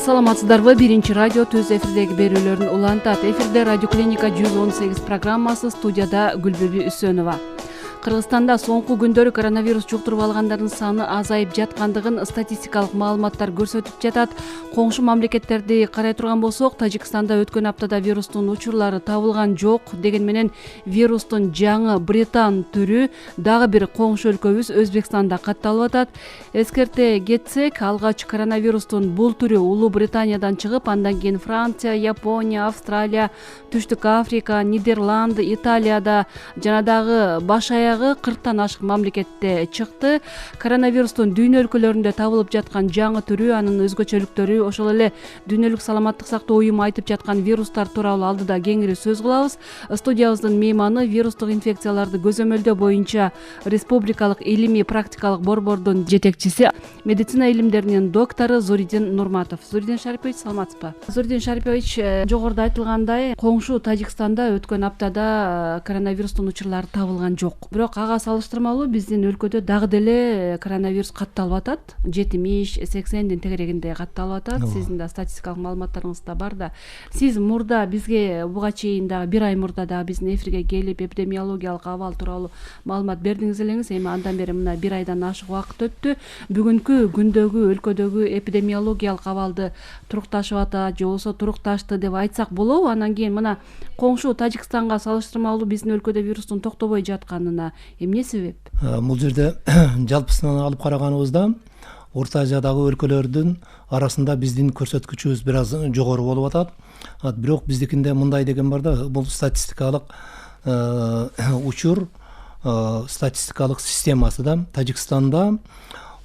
Саламатсыздарбы? Биринчи радио Түз эфирдеги берүүлөрүн улантат. Эфирде Радио Клиника 118 программасы, студияда Гүлбүбү Үсөнова. Кыргызстанда соңку күндөрү коронавирус жуктуруп алгандардын саны азайып жаткандыгын статистикалык маалыматтар көрсөтүп жатат. Коңшу мамлекеттерди карай турган болсок, Тажикстанда өткөн аптада вирустун учурлары табылган жок. Деген менен вирустун жаңы Британ түрү дагы бир коңшу өлкөбүз Өзбекстанда катталып атат. Эскерте кетсек, алгач коронавирустун бул түрү Улуу Британиядан чыгып, андан кийин Франция, Япония, Австралия, Түштүк Африка, Нидерланд, Италияда жана дагы баш аягы 40тан ашык мамлекетте чыкты. Коронавирустун дүйнө өлкөлөрүндө табылып жаткан жаңы түрү, анын өзгөчөлүктөрү, ошол эле дүйнөлүк саламаттык сактоо уюму айтып жаткан вирустар тууралуу алдыда кеңири сөз кылабыз. Студиябыздын мейманы вирустук инфекцияларды көзөмөлдөө боюнча Республикалык илимий практикалык борбордун жетекчиси, медицина илимдеринин доктору Зуридин Нурматов. Зуридин Шарипович, саламатсызбы? Зуридин Шарипович, жогоруда айтылгандай, коңшу Тажикстанда өткөн аптада коронавирустун учурлары табылган жок. Бирок ага салыштырмалуу биздин өлкөдө дагы деле коронавирус катталып атат. 70-80дин тегерегинде катталып атат. Сиздин да статистикалык маалыматтарыңыз да бар да. Сиз мурда бизге буга чейин дагы бир ай мурда дагы биздин эфирге келип эпидемиологиялык абал тууралуу маалымат бердиңиз элеңиз. Эми андан бери мына бир айдан ашык убакыт өттү. Бүгүнкү күндөгү өлкөдөгү эпидемиологиялык абалды турукташып атат, же болбосо турукташты деп айтсак болобу? Анан кийин мына коңшу Тажикстанга салыштырмалуу биздин өлкөдө вирустун токтобой жатканына эмне себеп? Бул жерде жалпысынан алып караганыбызда Орто Азиядагы өлкөлөрдүн арасында биздин көрсөткүчүбүз бир аз жогору болуп атат. Бирок биздикинде мындай деген бар да, бул статистикалык учур, статистикалык системасы да. Тажикстанда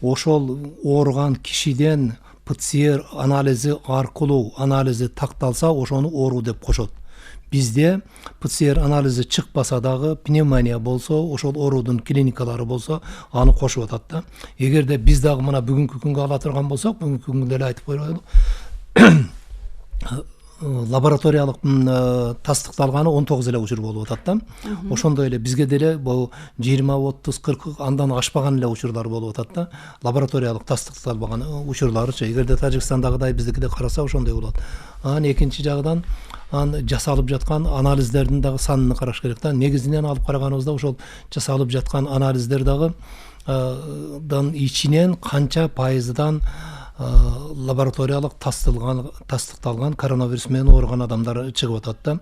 ошол ооруган кишиден ПЦР анализи аркылуу анализи такталса, ошону оору деп кошот. Бизде ПЦР анализи чыкпаса дагы, пневмония болсо, ошол оорудун клиникалары болсо, аны кошуп атат да. Эгерде биз дагы мына бүгүнкү күнгө ала турган болсок, бүгүнкү күндө эле айтып коелу, лабораториялык тастыкталганы 19 эле учур болуп атат да. Ошондой эле бизге деле бул 20, 30, 40 андан ашпаган эле учурлар болуп атат да. Лабораториялык тастыкталбаган учурларычы. Эгерде Тажикстандагыдай биздикиде караса ошондой болот. Анан экинчи жагынан жасалып жаткан анализдердин дагы санын караш керек да. Негизинен алып караганыбызда ошол жасалып жаткан анализдер дагы ичинен канча пайыздан лабораториялык тастыкталган коронавирус менен ооруган адамдар чыгып атат да.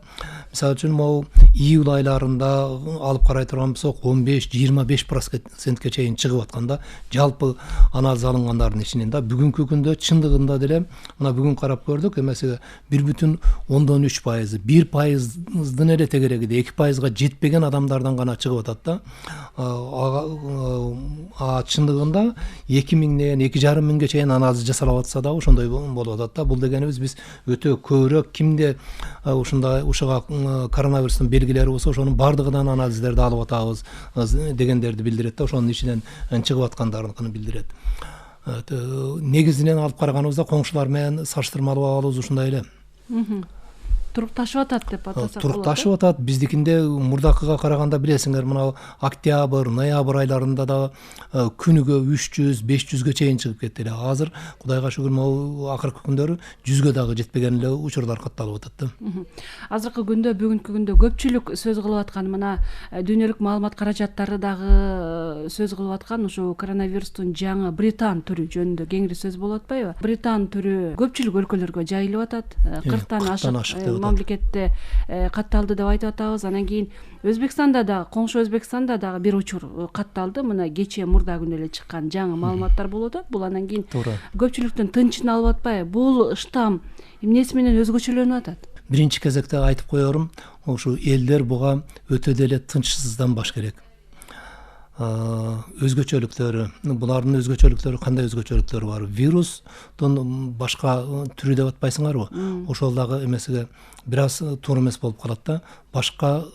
Мисалы үчүн могу июль айларында алып карай турган болсок 15-25% чейин чыгып атканда жалпы анализ алынгандардын ичинен да. Бүгүнкү күндө чындыгында деле мына бүгүн карап көрдүк, эмеси 1,3%, 1%дын эле тегерегиде 2%га жетпеген адамдардан гана чыгып атат да. Чындыгында 2000ден 2,5 чейин анализ жасалып атса да ошондой болуп атат да. Бул дегенибиз биз өтө көбүрөөк кимде ушуга коронавирустун белгилери болсо, ошонун бардыгынан анализдерди алып атабыз дегендерди билдирет да. Ошонун ичинен чыгып аткандардыкын билдирет. Негизинен алып караганыбызда коңшулар менен салыштырмалуу абалыбыз ушундай эле. Турукташып атат деп атасак болот. Турукташып атат. Биздикинде мурдакыга караганда билесиңер, мына октябрь, ноябрь айларында да күнүгө 300-500ге чейин чыгып кетти эле. Азыр Кудайга шүгүр, могу акыркы күндөрү 100ге дагы жетпеген эле учурлар катталып атат да. Азыркы күндө, бүгүнкү күндө көпчүлүк сөз кылып аткан, мына дүйнөлүк маалымат каражаттары дагы сөз кылып аткан ушу коронавирустун жаңы Британ түрү жөнүндө кеңири сөз болуп атпайбы? Британ түрү көпчүлүк өлкөлөргө жайылып атат. 40тан ашык мамлекетте катталды деп айтып атабыз. Анан кийин Өзбекстанда дагы, коңшу Өзбекстанда дагы бир учур катталды. Мына кечээ мурда күнү эле чыккан жаңы маалыматтар болуп атат. Бул анан кийин көпчүлүктүн тынчын алып атпайбы? Бул штамм эмнеси менен өзгөчөлөнүп атат? Биринчи кезекте айтып коерум, ушу элдер буга өтө деле тынчсызданбаш керек. Өзгөчөлүктөрү, булардын өзгөчөлүктөрү кандай өзгөчөлүктөрү бар? Вирустун башка түрү деп атпайсыңарбы? Ошол дагы эмесиге бир аз туура эмес болуп калат да. Башка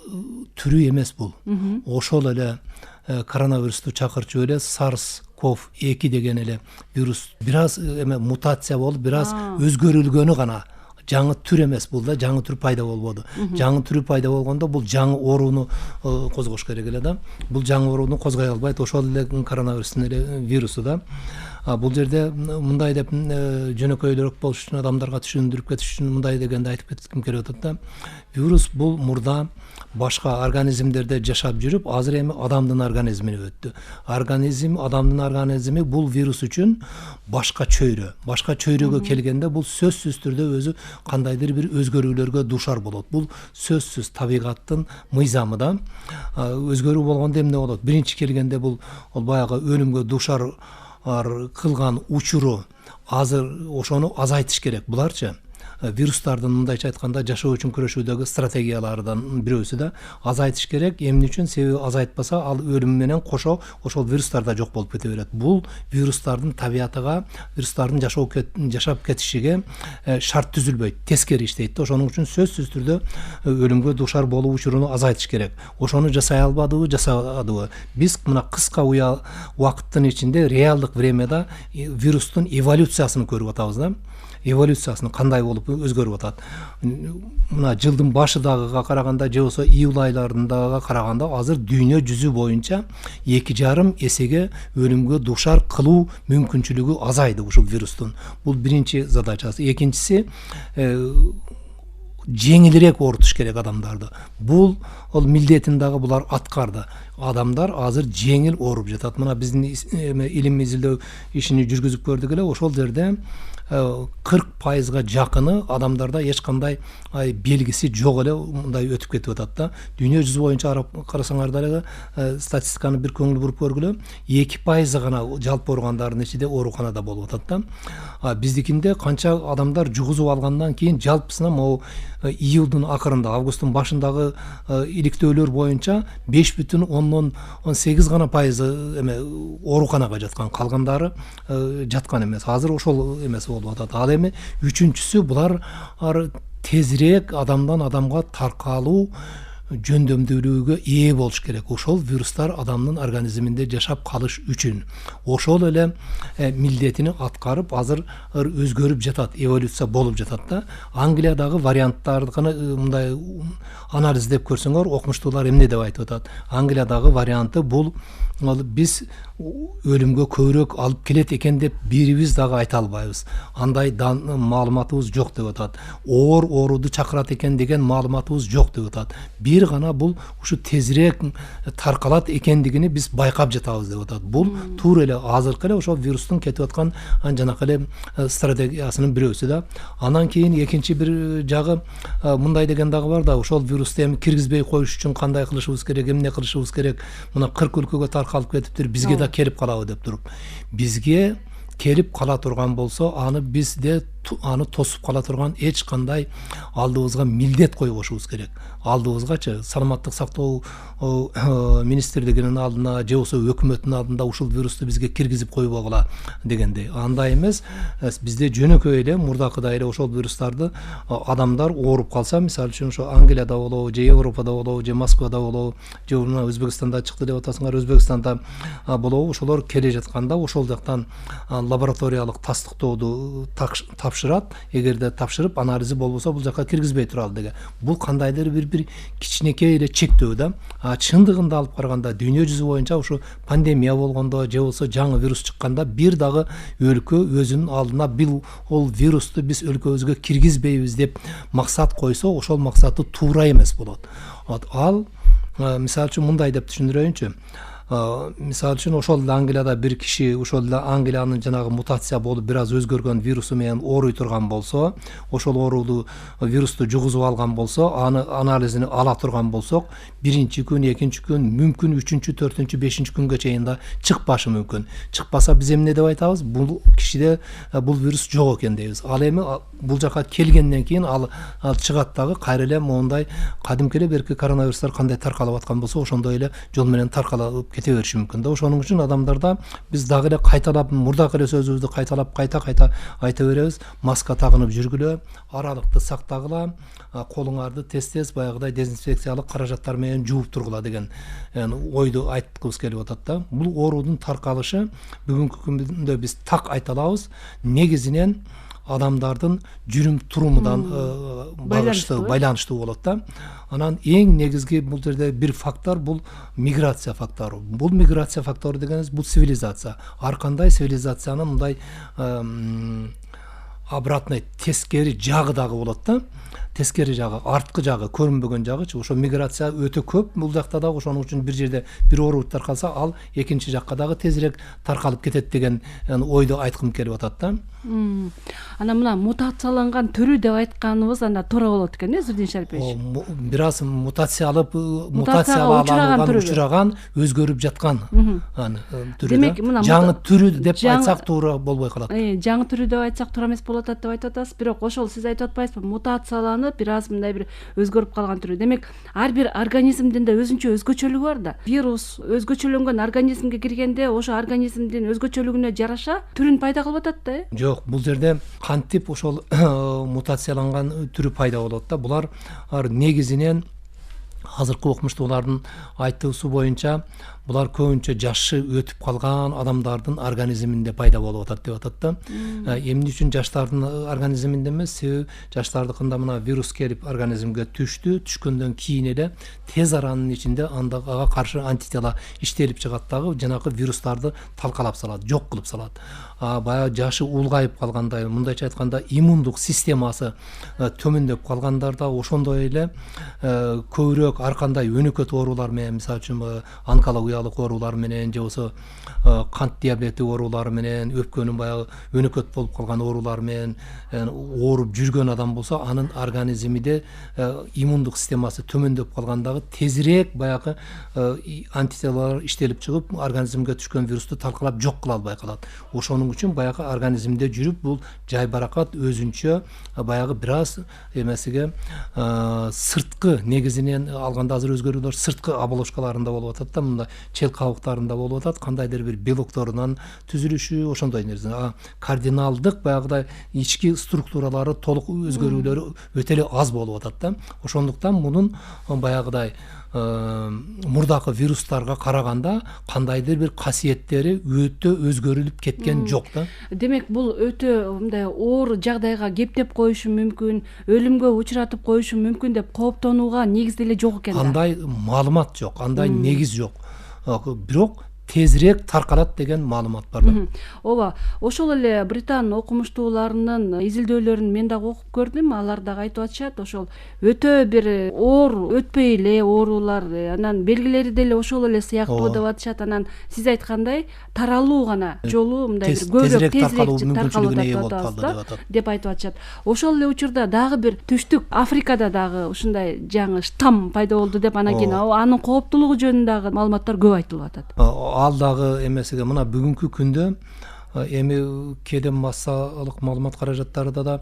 түрү эмес бул. Ошол эле коронавирусту чакырчу эле SARS-CoV-2 деген эле вирус бир аз мутация болуп, бир аз өзгөрүлгөнү гана. Жаңы түр эмес бул да, жаңы түр пайда болбоду. Жаңы түрү пайда болгондо бул жаңы ооруну козгош керек эле да. Бул жаңы ооруну козгой албайт, ошол эле коронавирустун эле вирусу да. Бул жерде мындай деп жөнөкөйлөрөөк болуш үчүн, адамдарга түшүндүрүп кетиш үчүн мындай дегенди айтып кетким келип атат да. Вирус бул мурда башка организмдерде жашап жүрүп, азыр эми адамдын организмине өттү. Адамдын организми бул вирус үчүн башка чөйрө. Башка чөйрөгө келгенде бул сөзсүз түрдө өзү кандайдыр бир өзгөрүүлөргө дуушар болот. Бул сөзсүз табигаттын мыйзамы да. Өзгөрүү болгондо эмне болот? Биринчи келгенде бул баягы өлүмгө дуушар кылган учуру азыр ошону азайтыш керек. Буларчы вирустардын мындайча айтканда жашоо үчүн күрөшүүдөгү стратегиялардан бирөөсү да азайтыш керек. Эмне үчүн? Себеби азайтпаса ал өлүм менен кошо ошол вирустар да жок болуп кете берет. Бул вирустардын табиятыга, вирустардын жашап кетишиге шарт түзүлбөйт, тескери иштейт да. Ошонун үчүн сөзсүз түрдө өлүмгө дуушар болуу учуруну азайтыш керек. Ошону жасай албадыбы, жасадыбы? Биз мына кыска убакыттын ичинде реалдык времяда вирустун эволюциясын көрүп атабыз да. Эволюциясын кандай болуп өзгөрүп атат. Мына жылдын башыдагыга караганда, же болбосо июль айларындагыга караганда азыр дүйнө жүзү боюнча 2,5 эсеге өлүмгө дуушар кылуу мүмкүнчүлүгү азайды ушул вирустун. Бул биринчи задачасы. Экинчиси, жеңилирээк оорутуш керек адамдарды. Бул милдетин дагы булар аткарды. Адамдар азыр жеңил ооруп жатат. Мына биздин илим изилдөө ишини жүргүзүп көрдүк эле, ошол жерде 40%га жакыны адамдарда эч кандай белгиси жок эле мындай өтүп кетип атат да. Дүйнө жүзү боюнча карасаңар дагы статистиканы бир көңүл буруп көргүлө, 2% гана жалпы ооругандардын ичинде ооруканада болуп атат да. Биздикинде канча адамдар жугузуп алгандан кийин жалпысына могу июлдун акырында, августтун башындагы иликтөөлөр боюнча 5,8 гана пайызы ооруканага жаткан, калгандары жаткан эмес. Азыр ошол эмес болуп атат. Ал эми үчүнчүсү, булар тезирээк адамдан адамга таркалуу жөндөмдүүлүгүгө ээ болуш керек. Ошол вирустар адамдын организминде жашап калыш үчүн ошол эле милдетини аткарып азыр өзгөрүп жатат, эволюция болуп жатат да. Англиядагы варианттарды мындай анализдеп көрсөңөр, окумуштуулар эмне деп айтып атат? Англиядагы варианты бул биз өлүмгө көбүрөөк алып келет экен деп бирибиз дагы айта албайбыз. Андай маалыматыбыз жок деп атат. Ооруду чакырат экен деген маалыматыбыз жок деп атат. Бир гана бул ушу тезирээк таркалат экендигини биз байкап жатабыз деп атат. Бул туура эле азыркы эле ошол вирустун кетип аткан жанакы эле стратегиясынын бирөөсү да. Анан кийин экинчи бир жагы мындай деген дагы бар да, ошол вирусту эми киргизбей коюш үчүн кандай кылышыбыз керек, эмне кылышыбыз керек? Мына 40 өлкөгө таркалып кетиптир, бизге да келип калабы деп туруп. Бизге келип кала турган болсо, аны бизде аны тосуп кала турган эч кандай алдыбызга милдет койбошубуз керек. Алдыбызгачы саламаттык сактоо министрлигинин алдына, же болбосо өкмөттүн алдында ушул вирусту бизге киргизип койбогула дегендей. Андай эмес, бизде жөнөкөй эле мурдакыдай эле ошол вирустарды адамдар ооруп калса, мисалы үчүн ошо Англияда болобу, же Европада болобу, же Москвада болобу, же мына Өзбекстанда чыкты деп атасыңар, Өзбекстанда болобу, ошолор келе жатканда ошол жактан лабораториялык тастыктооду тапшырат. Эгерде тапшырып анализи болбосо бул жака киргизбей туралы деген. Бул кандайдыр бир кичинекей эле чектөө да. Чындыгында алып караганда дүйнө жүзү боюнча ушу пандемия болгондо, же болбосо жаңы вирус чыкканда бир дагы өлкө өзүнүн алдына ол вирусту биз өлкөбүзгө киргизбейбиз деп максат койсо, ошол максаты туура эмес болот. Ал мисалы үчүн мындай деп түшүндүрөйүнчү. Мисалы үчүн ошол Англияда бир киши ошол Англиянын жанагы мутация болуп бир аз өзгөргөн вирусу менен ооруй турган болсо, ошол оорууду вирусту жугузуп алган болсо, аны анализини ала турган болсок, биринчи күн, экинчи күн, мүмкүн үчүнчү, төртүнчү, бешинчи күнгө чейин да чыкпашы мүмкүн. Чыкпаса биз эмне деп айтабыз? Бул кишиде бул вирус жок экен дейбиз. Ал эми бул жака келгенден кийин ал чыгат дагы кайра эле моундай кадимки эле берки коронавирустар кандай таркалып аткан болсо, ошондой эле жол менен таркалып кете бериши мүмкүн да. Ошонун үчүн адамдарда биз дагы эле кайталап, мурдакы эле сөзүбүздү кайталап кайта айта беребиз. Маска тагынып жүргүлө, аралыкты сактагыла, колуңарды тез баягыдай дезинфекциялык каражаттар менен жууп тургула деген ойду айткыбыз келип атат да. Бул оорудун таркалышы бүгүнкү күндө биз так айта алабыз. Негизинен адамдардын жүрүм турумунан байланыштуу болот да. Анан эң негизги бул жерде бир фактор бул миграция фактору. Бул миграция фактору дегенибиз бул цивилизация. Ар кандай цивилизациянын мындай обратный тескери жагы дагы болот да. Тескери жагы, арткы жагы, көрүнбөгөн жагычы. Ошо миграция өтө көп бул жакта дагы. Ошоның үчүн бир жерде бир оору таркалса, ал экинчи жакка дагы тезирээк таркалып кетет деген ойду айткым келип атат да. Ана мына мутацияланган түрү деп айтканыбыз анда туура болот экен, Нурдин Шарипович. Бир аз мутацияга учураган, өзгөрүп жаткан түрү. Демек, мына жаңы түрү деп айтсак туура болбой калат. Жаңы түрү деп айтсак туура эмес болот деп айтып атасыз. Бирок ошол сиз айтып атпайсызбы? Мутацияланып, бир аз мындай бир өзгөрүп калган түрү. Демек, ар бир организмдин да өзүнчө өзгөчөлүгү бар да. Вирус өзгөчөлөнгөн организмге киргенде, ошо организмдин өзгөчөлүгүнө жараша түрүн пайда кылып атат да. Жок, бул жерде кантип ошол мутацияланган түрү пайда болот да. Булар негизинен азыркы окумуштуулардын айтуусу боюнча булар көбүнчө жашы өтүп калган адамдардын организминде пайда болуп атат деп атат да. Эмне үчүн жаштардын организминде эмес? Себеби жаштардыкында мына вирус келип организмге түшкөндөн кийин эле тез аранын ичинде ага каршы антитела иштелип чыгат дагы жанагы вирустарды талкалап салат, жок кылып салат. Баягы жашы улгайып калганда, мындайча айтканда иммундук системасы төмөндөп калгандарда ошондой эле көбүрөөк ар кандай өнөкөт оорулар менен, мисалы үчүн онкологиялык оорулар менен же болбосо кант диабети оорулары менен, өпкөнүн баягы өнөкөт болуп калган оорулар менен ооруп жүргөн адам болсо, анын организминде иммундук системасы төмөндөп калгандагы тезирээк баягы антителалар иштелип чыгып, организмге түшкөн вирусту талкалап жок кыла албай калат. Ошонун үчүн баягы организмде жүрүп, бул жайбаракат өзүнчө баягы бир аз эмесиге сырткы негизинен алганда азыр өзгөрүүлөр сырткы оболочкаларында болуп атат да, мындай чел кабыктарында болуп атат, кандайдыр бир белокторунан түзүлүшү, ошондой нерсе. Кардиналдык баягыдай ички структуралары толук өзгөрүүлөрү өтө эле аз болуп атат да. Ошондуктан мунун баягыдай мурдакы вирустарга караганда кандайдыр бир касиеттери өтө өзгөрүлүп кеткен жок да. Демек, бул өтө мындай оор жагдайга кептеп коюшу мүмкүн, өлүмгө учуратып коюшу мүмкүн деп кооптонууга негиз деле жок экен да. Андай маалымат жок, андай негиз жок. Бирок тезирээк таркалат деген маалымат бар да. Ооба, ошол эле Британ окумуштууларынын изилдөөлөрүн мен дагы окуп көрдүм. Алар дагы айтып атышат, ошол өтө бир оор өтпөй эле оорулар, анан белгилери деле ошол эле сыяктуу деп атышат. Анан сиз айткандай таралуу гана жолу мындай бир көбүрөөк тезирээк таркалып деп айтып атышат. Ошол эле учурда дагы бир түштүк Африкада дагы ушундай жаңы штамм пайда болду деп, анан кийин анын кооптуулугу жөнүндөгү маалыматтар көп айтылып атат. Ал дагы эмесиге мына бүгүнкү күндө эми кээде массалык маалымат каражаттарында да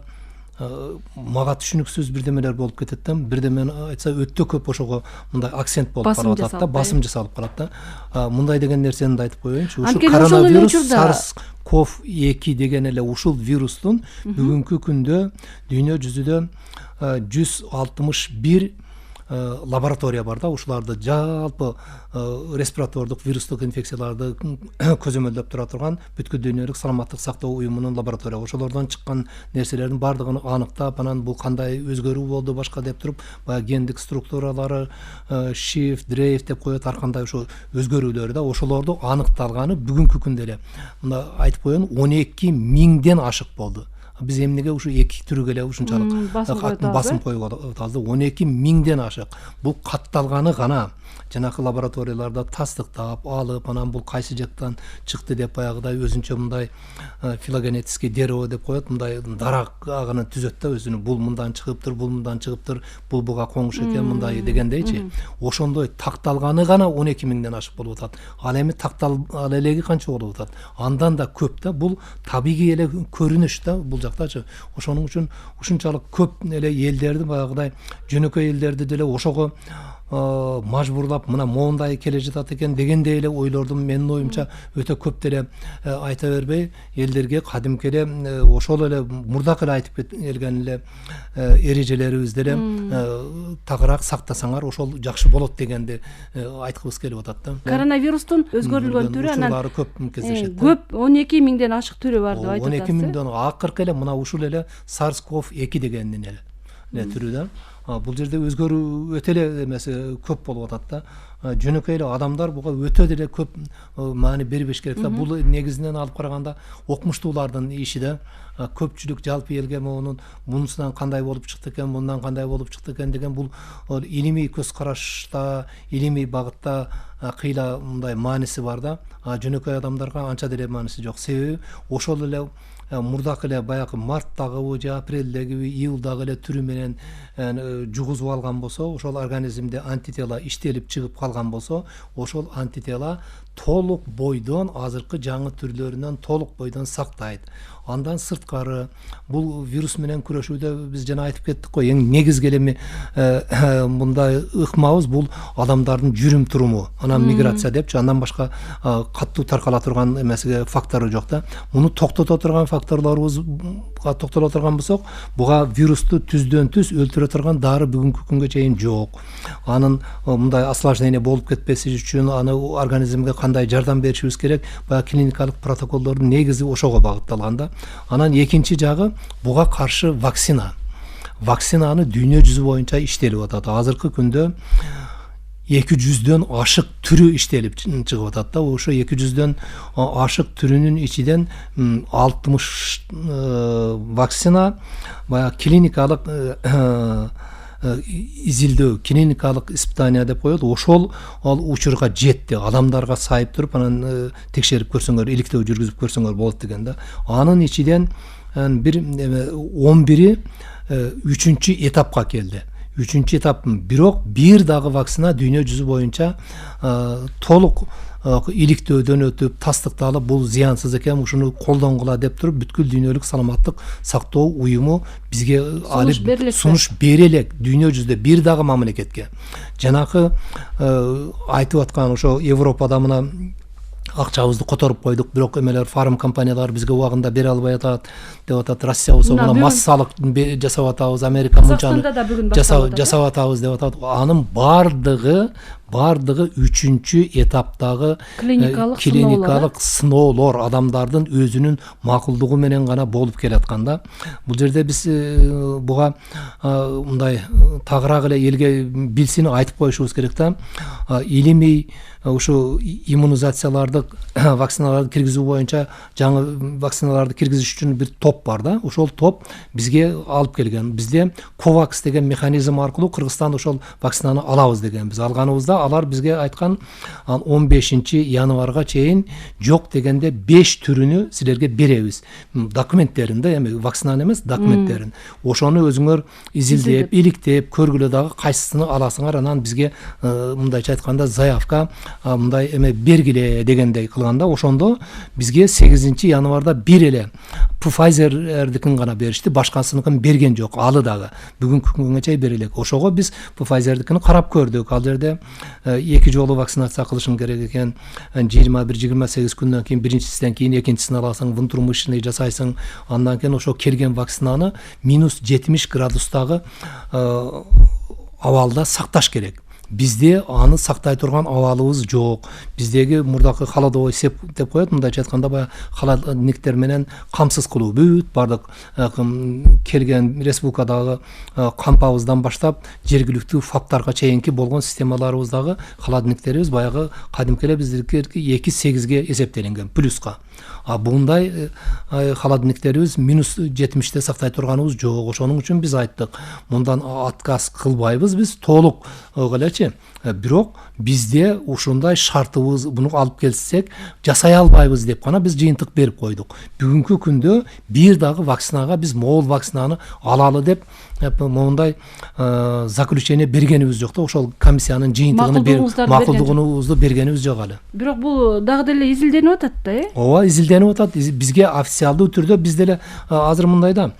мага түшүнүксүз бирдемелер болуп кетет да. Бирдемени айтса өтө көп ошого мындай акцент болуп калып атат да, басым жасалып калат да. Мындай деген нерсени да айтып коеюнчу. Ушул коронавирус SARS-CoV-2 деген эле ушул вирустун бүгүнкү күндө дүйнө жүзүдө 161 лаборатория бар да. Ушуларды жалпы респиратордук вирустук инфекцияларды көзөмөлдөп тура турган бүткүл дүйнөлүк саламаттык сактоо уюмунун лаборатория. Ошолордон чыккан нерселердин бардыгын аныктап, анан бул кандай өзгөрүү болду башка деп туруп, баягы гендик структуралары, shift, дрейф деп коет, ар кандай ошо өзгөрүүлөрү да, ошолорду аныкталганы бүгүнкү күндө эле мына айтып коеюн 12 миңден ашык болду. Биз эмнеге ушу эки түрүгө эле ушунчалык басым коюп атабыз? 12 миңден ашык. Бул катталганы гана. Жанакы лабораторияларда тастыктап алып, анан бул кайсы жактан чыкты деп баягыдай өзүнчө мындай филогенетический дерево деп коет, мындай дарак агынын түзөт да өзүнүн. Бул мындан чыгыптыр, бул мындан чыгыптыр, бул буга коңуш экен мындай дегендейчи. Ошондой такталганы гана 12 миңден ашык болуп атат. Ал эми тактала элеги канча болуп атат? Андан да көп да. Бул табигый эле көрүнүш да бул жактачы. Ошонун үчүн ушунчалык көп эле элдерди баягыдай жөнөкөй элдерди деле ошого мажбурлап мына моундай келе жатат экен дегендей эле ойлордун менин оюмча өтө көп деле айта бербей элдерге кадимки эле ошол эле мурдак эле айтып келген эле эрежелерибизди эле тагыраак сактасаңар ошол жакшы болот дегенди айткыбыз келип атат да. Коронавирустун өзгөрүлгөн түрү анан көп кездешет. Көп 12 миңден ашык түрү бар деп айтып 12 миңден акыркы эле мына ушул эле SARS-CoV-2 дегендин эле түрү да. Бул жерде өзгөрүү өтө эле эмеси көп болуп атат да. Жөнөкөй эле адамдар буга өтө деле көп маани бербеш керек да. Бул негизинен алып караганда окумуштуулардын иши да. Көпчүлүк жалпы элге мунусунан кандай болуп чыкты экен, мындан кандай болуп чыкты экен деген бул илимий көз карашта, илимий багытта кыйла мындай мааниси бар да. Жөнөкөй адамдарга анча деле мааниси жок. Себеби ошол эле мурдак эле баягы марттагыбы же апрелдегиби, июлдагы эле түрү менен жугузуп алган болсо, ошол организмде антитела иштелип чыгып калган болсо, ошол антитела толук бойдон азыркы жаңы түрлөрүнөн толук бойдон сактайт. Андан сырткары бул вирус менен күрөшүүдө биз жана айтып кеттик го, эң негизги эле мындай ыкмабыз бул адамдардын жүрүм туруму, анан миграция депчи, андан башка каттуу таркала турган эмесиге фактору жок да. Муну токтото турган факторлорубузга токтоло турган болсок, буга вирусту түздөн түз өлтүрө турган дары бүгүнкү күнгө чейин жок. Анын мындай осложнение болуп кетпеси үчүн аны организмге кандай жардам беришибиз керек, баягы клиникалык протоколдордун негизи ошого багытталган да. Анан экинчи жагы буга каршы вакцина. Вакцинаны дүйнө жүзү боюнча иштелип атат. Азыркы күндө 200дөн ашык түрү иштелип чыгып атат да. Ошо 200дөн ашык түрүнүн ичинен 60 вакцина баягы клиникалык изилдөө, клиникалык испытание деп коет. Ошол учурга жетти. Адамдарга сайып туруп анан текшерип көрсөңөр, иликтөө жүргүзүп көрсөңөр болот деген да. Анын ичинен бир 11 3-чү этапка келди. 3-чү этап бирок бир дагы вакцина дүйнө жүзү боюнча толук иликтөөдөн өтүп тастыкталып бул зыянсыз экен, ушуну колдонгула деп туруп бүткүл дүйнөлүк саламаттык сактоо уюму бизге сунуш бере элек дүйнө жүзүндө бир дагы мамлекетке. Жанакы айтып аткан ошо Европада мына акчабызды которуп койдук, бирок эмелер фарм компаниялар бизге убагында бере албай атат деп атат. Россия болсо мына массалык жасап атабыз, Америка мынчаны жасап атабыз деп атат. Анын бардыгы 3-чү этаптагы клиникалык сыноолор адамдардын өзүнүн макулдугу менен гана болуп келаткан да. Бул жерде биз буга мындай тагыраак эле элге билсин айтып коюшубуз керек да. Илимий ушу иммунизацияларды вакциналарды киргизүү боюнча жаңы вакциналарды киргизиш үчүн бир топ бар да. Ошол топ бизге алып келген. Бизде COVAX деген механизм аркылуу Кыргызстан ошол вакцинаны алабыз деген. Биз алганыбызда алар бизге айткан 15 январга чейин жок дегенде 5 түрүнү силерге беребиз. Документтеринде, эми вакцинаны эмес, документтерин. Ошону өзүңөр изилдеп, иликтеп көргүлө дагы кайсысын аласыңар, анан бизге мындайча айтканда заявка мындай эме бергиле дегендей кылганда, ошондо бизге 8 январда бир эле Pfizer'дикин гана беришти, башкасыныкын берген жок, алы дагы бүгүнкү күнгө чейин бере элек. Ошого биз Pfizer'дикини карап көрдүк. Ал жерде 2 жолу вакцинация кылышым керек экен. 21-28 күндөн кийин биринчисинен кийин экинчисин аласың, внутрумышечный жасайсың. Андан кийин ошо келген вакцинаны -70 градустагы абалда сакташ керек. Бизде аны сактай турган абалыбыз жок. Биздеги мурдакы холодовой сеп деп коет, мындайча айтканда баягы холодильниктер менен камсыз кылуу бүт бардык келген республикадагы кампабыздан баштап жергиликтүү фактарга чейинки болгон системаларыбыздагы холодильниктерибиз баягы кадимки эле биздики 2-8ге эсептелинген плюска. Буундай холодильниктерибиз -70те сактай турганыбыз жок. Ошонун үчүн биз айттык, мындан отказ кылбайбыз биз толук элечи. Бирок бизде ушундай шартыбыз, буну алып келсек жасай албайбыз деп гана биз жыйынтык берип койдук. Бүгүнкү күндө бир дагы вакцинага биз могул вакцинаны алалы деп мондай заключение бергенибиз жок да. Ошол комиссиянын жыйынтыгын берип макулдугубузду бергенибиз жок эле. Бирок бул дагы деле изилденип атат да, Ооба, изилденип атат. Бизге официалдуу түрдө биз деле азыр мындай да,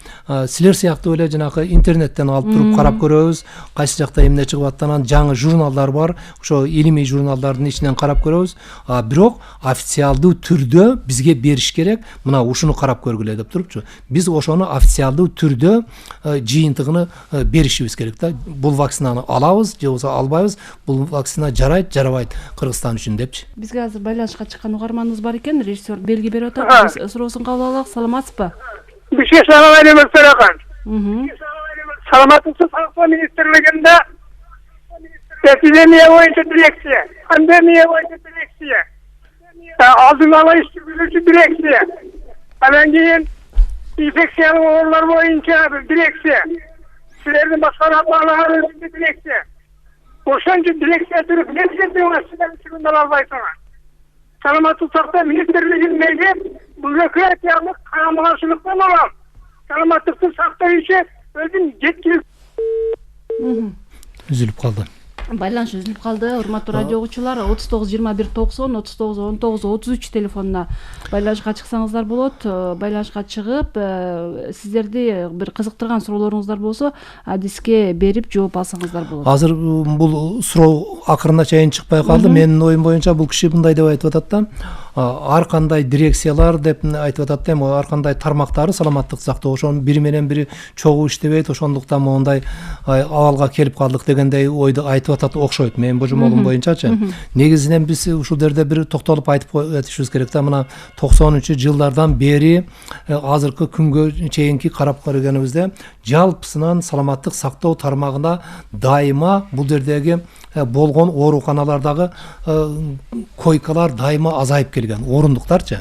силер сыяктуу эле жанагы интернеттен алып туруп карап көрөбүз, кайсы жакта эмне чыгып аттанан жаңы журналдар бар, ошо илимий журналдардын ичинен карап көрөбүз. Бирок официалдуу түрдө бизге бериш керек, мына ушуну карап көргүлө деп турупчу. Биз ошону официалдуу түрдө жыйынтыгын беришибиз керек да. Бул вакцинаны алабыз же болбосо албайбыз, бул вакцина жарайт, жарабайт Кыргызстан үчүн депчи. Бизге азыр байланышка чыккан угарманыбыз бар экен, режиссер белги берип атат. Биз суроосун кабыл алалы. Саламатсызбы? Бишке салам алейкум Саракан. Саламаттык сактоо министрлигинде эпидемия боюнча дирекция, пандемия боюнча дирекция, алдын ала иш жүргүзүүчү дирекция, анан кийин инфекциялык оорулар боюнча бир дирекция, силердин башкармаларыңыз дирекция. Ошончо дирекция түрүп нерсе ала албайсыңар. Саламаттык сактоо министрлигиндеги бюрократиялык карама-каршылыктан улам саламаттыкты сактоо иши өзүн жеткиликтүү. Üzülüp kaldı. Байланыш үзүлүп калды. Урматтуу радио угуучулар, 39 21 90 39 19 33 телефонуна байланышка чыксаңыздар болот. Байланышка чыгып, сиздерди бир кызыктырган суроолоруңуздар болсо, адиске берип жооп алсаңыздар болот. Азыр бул суроо акырына чейин чыкпай калды. Менин оюм боюнча бул киши мындай деп айтып атат да. Ар кандай дирекциялар деп айтып атат да, ар кандай тармактары саламаттык сактоо ошонун бири менен бири чогуу иштебейт, ошондуктан мондай абалга келип калдык дегендей ойду айтып атат окшойт. Менин божомолум боюнчачы. Негизинен биз ушул жерде бир токтолуп айтып өтүшүбүз керек да. Мына 90-жылдардан бери азыркы күнгө чейинки карап көргөнүбүздө жалпысынан саламаттык сактоо тармагында дайыма бул жердеги болгон ооруканалардагы койкалар дайыма азайып келген, орундуктарчы.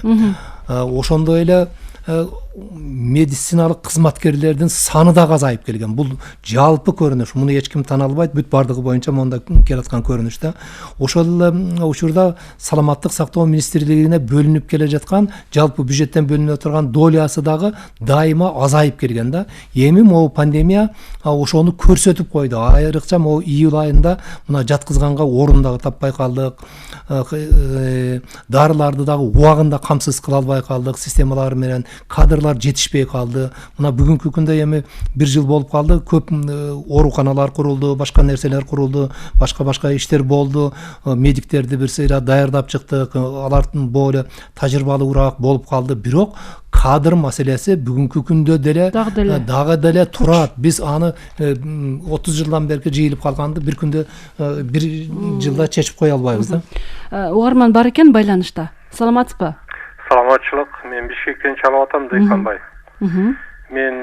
Ошондой эле медициналык кызматкерлердин саны да азайып келген. Бул жалпы көрүнүш. Муну эч ким тана албайт. Бүт бардыгы боюнча монда келаткан көрүнүш да. Ошол эле учурда саламаттык сактоо министрлигине бөлүнүп келе жаткан, жалпы бюджеттен бөлүнүп турган долясы дагы дайыма азайып келген да. Эми могу пандемия ошону көрсөтүп койду. Айрыкча могу июль айында мына жаткызганга орун дагы таппай калдык. Дарыларды дагы убагында камсыз кыла албай калдык. Системалар менен кадрлар жетишпей калды. Мына бүгүнкү күндө эми 1 жыл болуп калды. Көп ооруканалар курулду, башка нерселер курулду, башка иштер болду. Медиктерди бир сыйра даярдап чыктык. Алардын болу тажрыйбалуураак болуп калды. Бирок кадр маселеси бүгүнкү күндө дагы деле турат. Биз аны 30 жылдан бери жыйылып калганды бир күндө бир жылда чечип кое албайбыз да. Угарман бар экен байланышта. Саламатсызбы? Саламатчылык. Мен Бишкектен чалып атам, Дыйканбай. Мен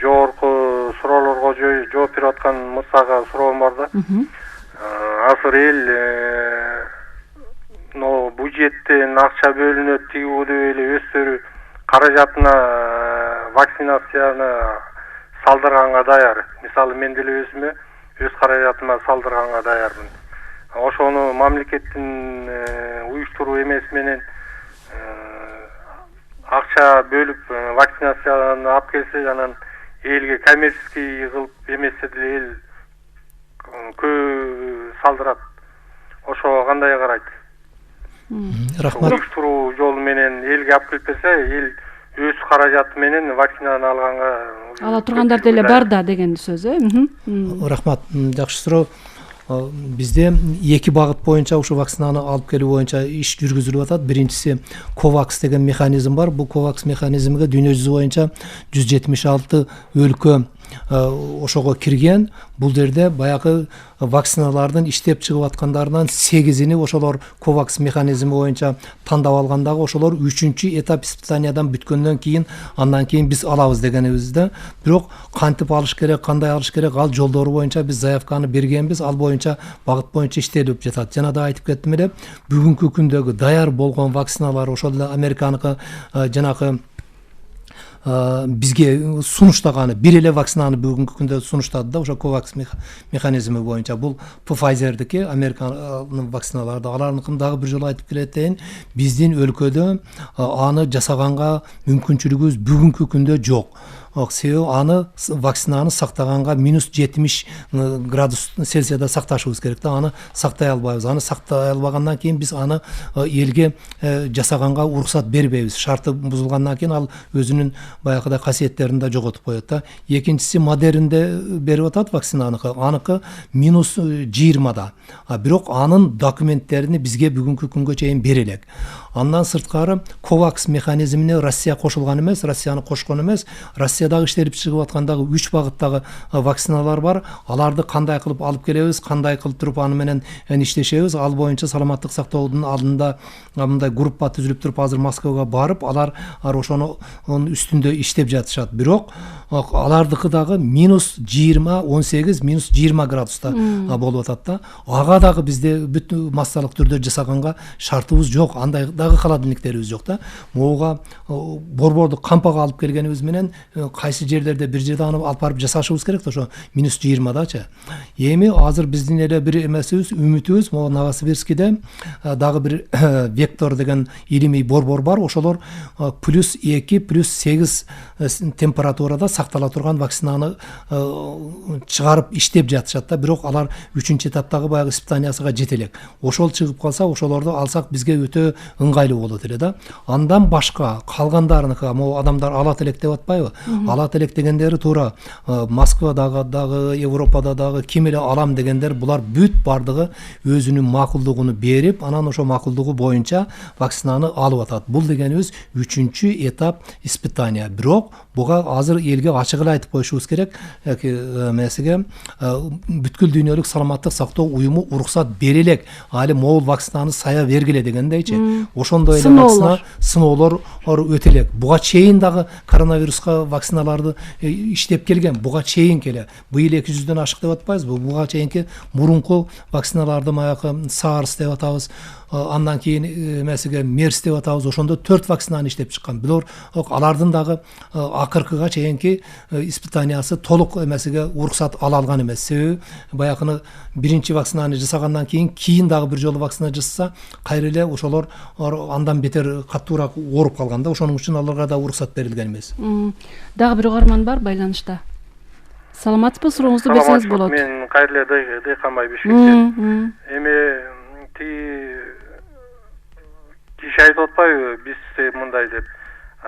жогорку суроолорго жооп берип аткан Мырзага суроом бар да. Азыр эл бюджеттен акча бөлүнөт, тигүү эле өздөрү каражатына вакцинацияны салдырганга даяр. Мисалы мен деле өзүмө өз каражатыма салдырганга даярмын. Ошону мамлекеттин уюштуруу эмеси менен акча бөлүп вакцинацияны алып келсе, анан элге коммерческий кылып эмесе деле эл көп салдырат. Ошого кандай карайт? Рахмат. Уюштуруу жолу менен элге алып келбесе, эл өз каражаты менен вакцинаны алганга ала тургандар деле бар да деген сөз, Рахмат. Жакшы суроо. Бизде эки багыт боюнча ушу вакцинаны алып келүү боюнча иш жүргүзүлүп атат. Биринчиси COVAX деген механизм бар. Бул COVAX механизмиге дүйнө жүзү боюнча 176 өлкө ошого кирген. Бул жерде баягы вакциналардын иштеп чыгып аткандарынан 8-ини ошолор COVAX механизми боюнча тандап алгандагы ошолор 3-этап испытаниядан бүткөндөн кийин андан кийин биз алабыз дегенибизде. Бирок кантип алыш керек, кандай алыш керек, ал жолдору боюнча биз заявканы бергенбиз. Ал боюнча багыт боюнча иштелип жатат. Жана да айтып кеттим эле, бүгүнкү күндөгү даяр болгон вакциналар ошол эле Американыкы жанагы бизге сунуштаганы бир эле вакцинаны бүгүнкү күндө сунуштады да, ошо COVAX механизми боюнча. Бул Pfizer'дики Американын вакциналары да, аларыныкын дагы бир жолу айтып келетейин. Биздин өлкөдө аны жасаганга мүмкүнчүлүгүбүз бүгүнкү күндө жок. себеби аны вакцинаны сактаганга -70 градус Цельсияда сакташыбыз керек да, аны сактай албайбыз. Аны сактай албагандан кийин биз аны элге жасаганга уруксат бербейбиз. Шарты бузулгандан кийин ал өзүнүн баягыдай касиеттерин да жоготуп коет да. Экинчиси Модернде берип атат вакцинаны. Аныкы -20да. Бирок анын документтерин бизге бүгүнкү күнгө чейин бере элек. Андан сырткары Ковакс механизмине Россия кошулган эмес, Россияны кошкон эмес. Россиядагы иштелип чыгып аткандагы 3 багыттагы вакциналар бар. Аларды кандай кылып алып келебиз, кандай кылып туруп аны менен иштешебиз, ал боюнча саламаттык сактоодун алдында мындай группа түзүлүп туруп азыр Москвага барып, алар ошонун үстүндө иштеп жатышат. Бирок алардыкы дагы -20, 18, -20 градуста болуп атат да. Ага дагы бизде бүт массалык түрдө жасаганга шартыбыз жок, андай дагы холодильниктерибиз жок да. Могуга борборду кампага алып келгенибиз менен кайсы жерлерде бир жерде аны алып барып жасашыбыз керек да, ошо -20дачы. Эми азыр биздин эле бир эмесибиз, үмүтүбүз, могу Новосибирскиде дагы бир Вектор деген илимий борбор бар. Ошолор +2, +8 температурада сактала турган вакцинаны чыгарып иштеп жатышат да. Бирок алар 3-этаптагы баягы испытаниясыга жете элек. Ошол чыгып калса, ошолорду алсак бизге өтө ыңгайлуу болот эле да. Андан башка калгандарыныкы, могу адамдар алат элек деп атпайбы? Алат элек дегендери туура Москвадагы, Европада дагы ким эле алам дегендер, булар бүт бардыгы өзүнүн макулдугун берип, анан ошо макулдугу боюнча вакцинаны алып атат. Бул дегенибиз 3-этап испытания. Бирок буга азыр элге ачык эле айтып коюшубуз керек. Месиге бүткүл дүйнөлүк саламаттык сактоо уюму уруксат бере элек. Али могул вакцинаны сая бергиле дегендейчи. Ошондой эле вакцина сыноолор өтө элек. Буга чейин дагы коронавируска вакциналарды иштеп келген. Буга чейин келе. Быйыл 200дөн ашык деп атпайбызбы? Буга чейинки мурунку вакциналарды маяк SARS деп атабыз. Андан кийин месиге MERS деп атабыз. Ошондо 4 вакцинаны иштеп чыккан. Бирок алардын дагы акыркыга чейинки испытаниясы толук месиге уруксат ала алган эмес. Себеби баягыны биринчи вакцинаны жасагандан кийин дагы бир жолу вакцина жасаса, кайра эле ошолор андан бетер каттуураак ооруп калган да. Ошонун үчүн аларга да уруксат берилген эмес. Дагы бир угарман бар байланышта. Саламатсызбы? Сурооңузду берсеңиз болот. Мен кайрылуу Дыйканбай Бишкектен. Эми киши айтып атпайбы, биз мындай деп.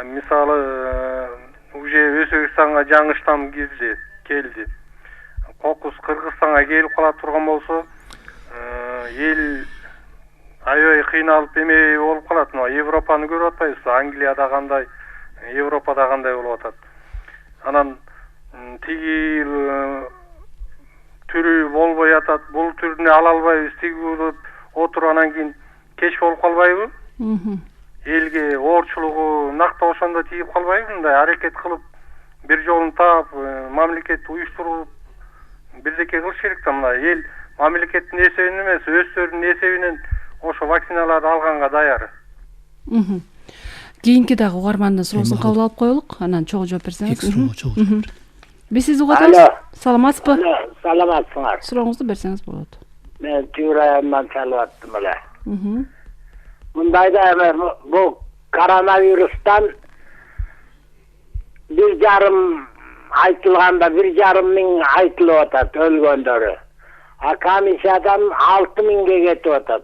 Мисалы, уже Өзбекстанга жаңы штамм келди. Кокус Кыргызстанга келип кала турган болсо, эл аябай кыйналып эме болуп калат. Европаны көрүп атпайбыз, Англияда кандай, Европада кандай болуп атат. Анан тиги түрү болбой атат, бул түрүнө ала албайбыз, тиги болуп отургандан кийин кеч болуп калбайбы? Элге оорчулугу накта ошондо тийип калбайбы? Мындай аракет кылып, бир жолун таап, мамлекет уюштуруп, бирдеке кылыш керек да. Мына эл мамлекеттин эсебинен эмес, өздөрүнүн эсебинен ошо вакциналарды алганга даяр. Кийинки дагы угармандын суроосун кабыл алып коелук, анан чогуу жооп берсеңиз. Биз сизди угат атабыз. Саламатсызбы? Саламатсыңар. Сурооңузду берсеңиз болот. Мен Түйрайымдан чалып аттым эле. Мындайда эме бул коронавирустан 1,5 айтылганда 1,5 миң айтылып атат өлгөндөрү. А комиссиядан 6 миңге кетип атат.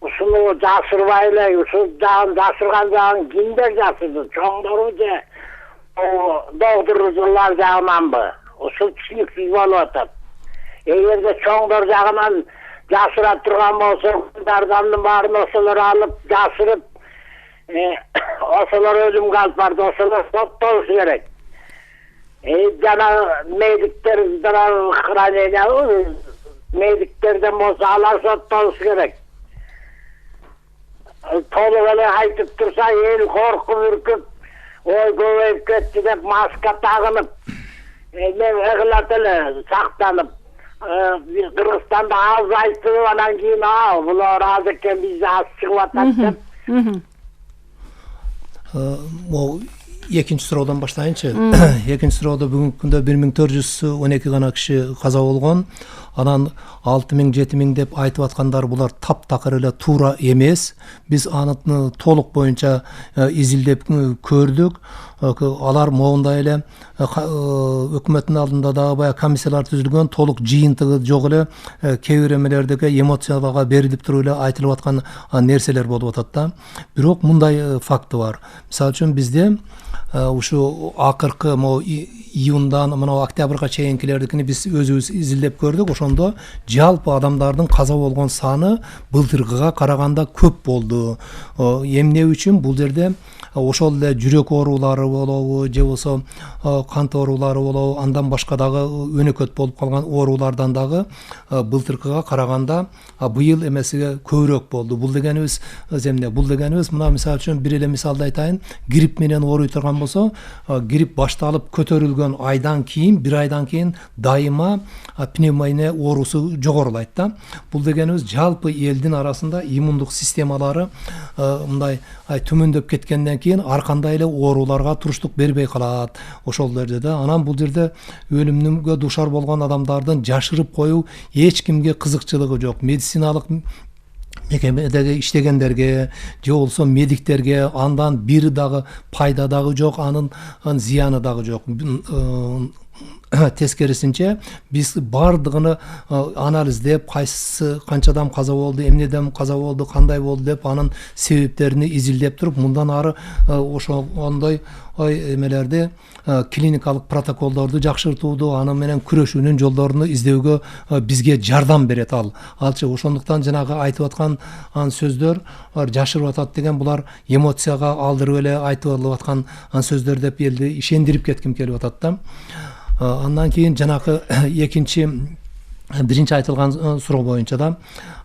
Ушуну жашырбай эле, ушу жагын жашырган жагын кимдер жашырды? Чоңдору же доктурлар жагынанбы? Ушул түшүнүксүз болуп атат. Эгерде чоңдор жагынан жашыра турган болсо, кыздардын баарын ошолор алып жашырып, ошолор өлүмгө алып барды, ошолор соттолуш керек. Жана медиктер, хранение, медиктерден болсо алар соттолуш керек. Толук эле айтып турса, эл коркуп үркүп, ой көбөйүп кетти деп маска тагынып, ыгылат эле сактанып. Кыргызстанда аз айтылып, анан кийин булар аз экен, бизде аз чыгып атат деп. Могу экинчи суроодон баштайынчы. Экинчи суроодо бүгүнкү күндө 1412 гана киши каза болгон. Анан 6000, 7000 деп айтып аткандар булар таптакыр эле туура эмес. Биз аны толук боюнча изилдеп көрдүк. алар моундай эле өкмөттүн алдында дагы баягы комиссиялар түзүлгөн, толук жыйынтыгы жок эле кээ бир эмелердеги эмоцияларга берилип туруп эле айтылып аткан нерселер болуп атат да. Бирок мындай факты бар. Мисалы үчүн бизде ушу акыркы могу июндан мына октябрга чейинкилердикини биз өзүбүз изилдеп көрдүк. Ошондо жалпы адамдардын каза болгон саны былтыркыга караганда көп болду. Эмне үчүн? Бул жерде ошол эле жүрөк оорулары болобу, же болсо кант оорулары болобу, андан башка дагы өнөкөт болуп калган оорулардан дагы былтыркыга караганда быйыл эмесиге көбүрөөк болду. Бул дегенибиз эмне? Бул дегенибиз мына мисалы үчүн бир эле мисалды айтайын. Грипп менен ооруй турган болсо, грипп башталып көтөрүлгөн айдан кийин, бир айдан кийин дайыма пневмония оорусу жогорулайт да. Бул дегенибиз жалпы элдин арасында иммундук системалары мындай төмөндөп кеткенден кийин ар кандай эле ооруларга туруштук бербей калат. Ошол жерде да анан бул жерде өлүмгө душар болгон адамдардын жашырып коюу эч кимге кызыкчылыгы жок. Медициналык мекемедеги иштегендерге же болсо медиктерге андан бир дагы пайда дагы жок, анын зыяны дагы жок. Тескерисинче биз бардыгыны анализдеп, кайсысы канча адам каза болду, эмнеден каза болду, кандай болду деп анын себептерин изилдеп туруп, мындан ары ошондой эмелерди клиникалык протоколдорду жакшыртууду, аны менен күрөшүүнүн жолдорун издөөгө бизге жардам берет алчы. Ошондуктан жанагы айтып аткан сөздөр жашырып атат деген булар эмоцияга алдырып эле айтып алып аткан сөздөр деп элди ишендирип кетким келип атат да. Андан кийин жанагы биринчи айтылган суроо боюнча да,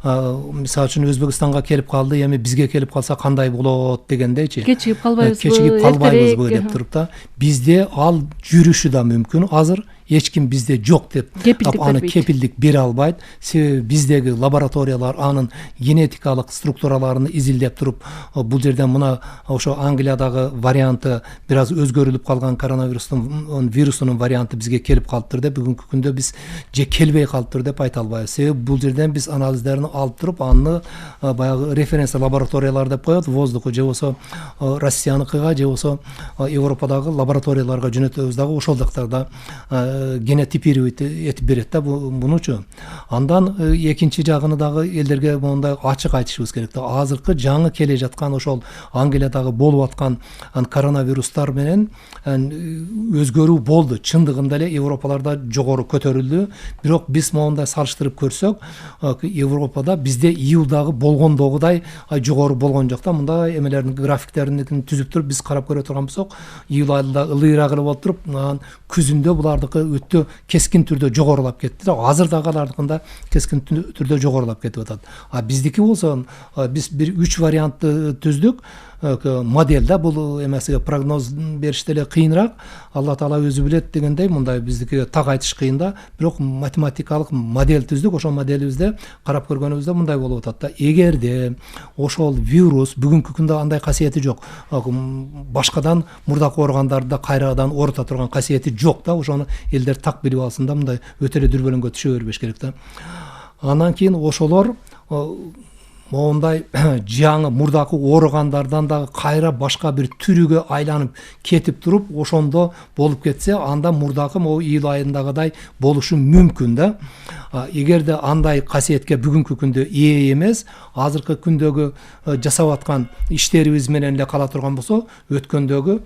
мисалы үчүн Өзбекстанга келип калды, эми бизге келип калса кандай болот дегендейчи. Кечигип калбайбызбы деп туруп да. Бизде ал жүрүшү да мүмкүн. Азыр эч ким бизде жок деп аны кепилдик бере албайт. Себеби биздеги лабораториялар анын генетикалык структураларын изилдеп туруп, бул жерден мына ошо Англиядагы варианты бир аз өзгөрүлүп калган коронавирустун вирусунун варианты бизге келип калыптыр деп бүгүнкү күндө биз же келбей калыптыр деп айта албайбыз. Себеби бул жерден биз анализдерин алып туруп, аны баягы референция лабораториялар деп коет, воздуху же болсо Россияныкыга же болсо Европадагы лабораторияларга жөнөтөбүз дагы ошол жактарда генотипировать этип берет да мунучу. Андан экинчи жагыны дагы элдерге мондай ачык айтышыбыз керек да. Азыркы жаңы келе жаткан ошол Англиядагы болуп аткан коронавирустар менен өзгөрүү болду. Чындыгында эле Европаларда жогору көтөрүлдү. Бирок биз мондай салыштырып көрсөк, Европада бизде июлдагы болгондогудай жогору болгон жок да. Мындай эмелердин графиктерин түзүп туруп биз карап көрө турган болсок, июл айында ылыйраак эле болуп туруп, күзүндө булардыкы өтө кескин түрдө жогорулап кетти да. Азыр дагы алардыкында кескин түрдө жогорулап кетип атат. Биздики болсо биз бир 3 вариантты түздүк. Модель да, бул эмесиге прогноз бериште эле кыйынраак. Алла Таала өзү билет дегендей, мындай биздики так айтыш кыйын да. Бирок математикалык модель түздүк. Ошол моделибизде карап көргөнүбүздө мындай болуп атат да. Эгерде ошол вирус бүгүнкү күндө андай касиети жок. Башкадан мурдакы ооругандарды кайрадан оорута турган касиети жок да. Ошону элдер так билип алсын да, мындай өтө эле дүрбөлөңгө түшө бербеш керек да. Андан кийин ошолор мондай жаңы мурдакы ооругандардан дагы кайра башка бир түрүгө айланып кетип туруп, ошондо болуп кетсе, анда мурдакы могу июль айындагыдай болушу мүмкүн да. Эгерде андай касиетке бүгүнкү күндө ээ эмес, азыркы күндөгү жасап аткан иштерибиз менен эле кала турган болсо, өткөндөгү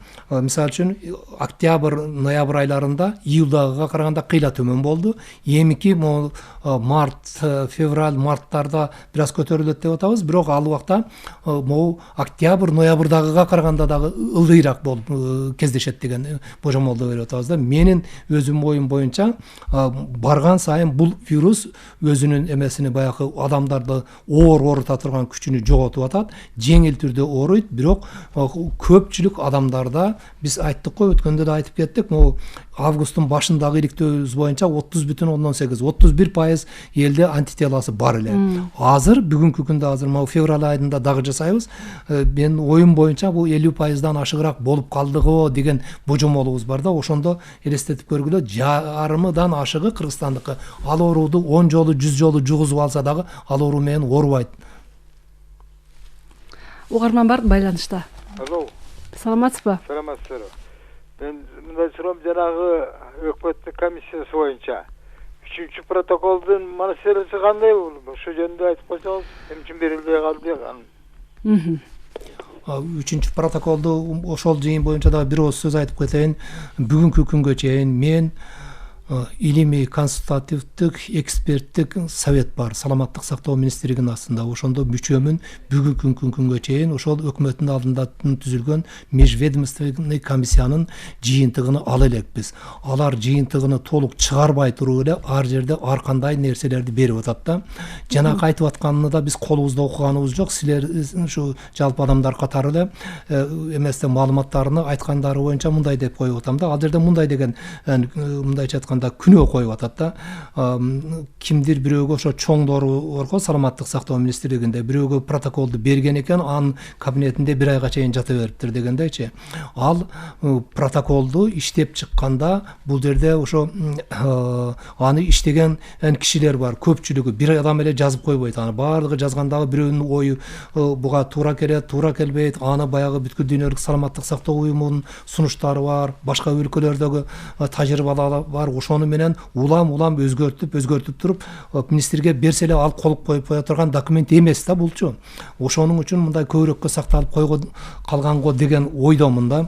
мисалы үчүн октябрь, ноябрь айларында июлдагыга караганда кыйла төмөн болду. Эмики март, февраль, марттарда бир аз көтөрүлөт деп атабыз, бирок ал убакта могу октябрь, ноябрдагыга караганда дагы ылдыйраак болуп кездешет деген божомолду берип атабыз да. Менин өзүм оюм боюнча барган сайын бул вирус өзүнүн эмесини баягы адамдарды оорута турган күчүнү жоготуп атат. Жеңил түрдө ооруйт, бирок көпчүлүк адамдарда биз айттык го, өткөндө да айтып кеттик, могу августтун башындагы иликтөөбүз боюнча 30,8-31% элде антителасы бар эле. Азыр бүгүнкү күндө могу февраль айында дагы жасайбыз. Мен оюм боюнча бул 50%дан ашыгыраак болуп калдыго деген божомолубуз бар да. Ошондо элестетип көргүлө, жарымыдан ашыгы Кыргызстандыкы ал ооруду 10 жолу 100 жолу жугузуп алса дагы ал оору менен оорубайт. Угарман бар байланышта. Алло. Саламатсызбы? Саламатсызбы. Мен мындай сурам, жанагы өкмөттүк комиссиясы боюнча 3 протоколдун маселеси кандай болду? Ошо жөнүндө айтып койсоңуз, мен үчүн берилбей калды. 3 протоколду ошол жыйын боюнча дагы бир ооз сөз айтып кетейин. Бүгүнкү күнгө чейин мен илимий консультативдик эксперттик совет бар, саламаттык сактоо министрлигинин астында. Ошондо мүчөмүн. Бүгүнкү күнгө чейин ошол өкмөттүн алдында түзүлгөн межведомственный комиссиянын жыйынтыгын ала элекпиз. Алар жыйынтыгын толук чыгарбай туруп эле ар жерде ар кандай нерселерди берип атат да. Жанакы айтып атканын да биз колубузда окуганыбыз жок. Силер ушу жалпы адамдар катары эле эместе маалыматтарыны айткандары боюнча мындай деп коюп атам да. Ал жерде мындай деген мындайча айтканда күнөө коюп атат да. Кимдир бирөөгө ошо чоңдору барго саламаттык сактоо министрлигинде бирөөгө протоколду берген экен, анын кабинетинде 1 айга чейин жата бериптир дегендейчи. Ал протоколду иштеп чыкканда бул жерде ошо аны иштеген кишилер бар. Көпчүлүгү бир адам эле жазып койбойт. Аны баардыгы жазгандагы бирөөнүн ою буга туура келет, туура келбейт. Аны баягы бүткүл дүйнөлүк саламаттык сактоо уюмунун сунуштары бар, башка өлкөлөрдөгү тажрыйбалар бар. Ошону менен улам өзгөртүп туруп министрге берсе эле ал колуп коюп кое турган документ эмес да булчу. Ошонун үчүн мындай көбүрөккө сакталып калганго деген ойдомун да.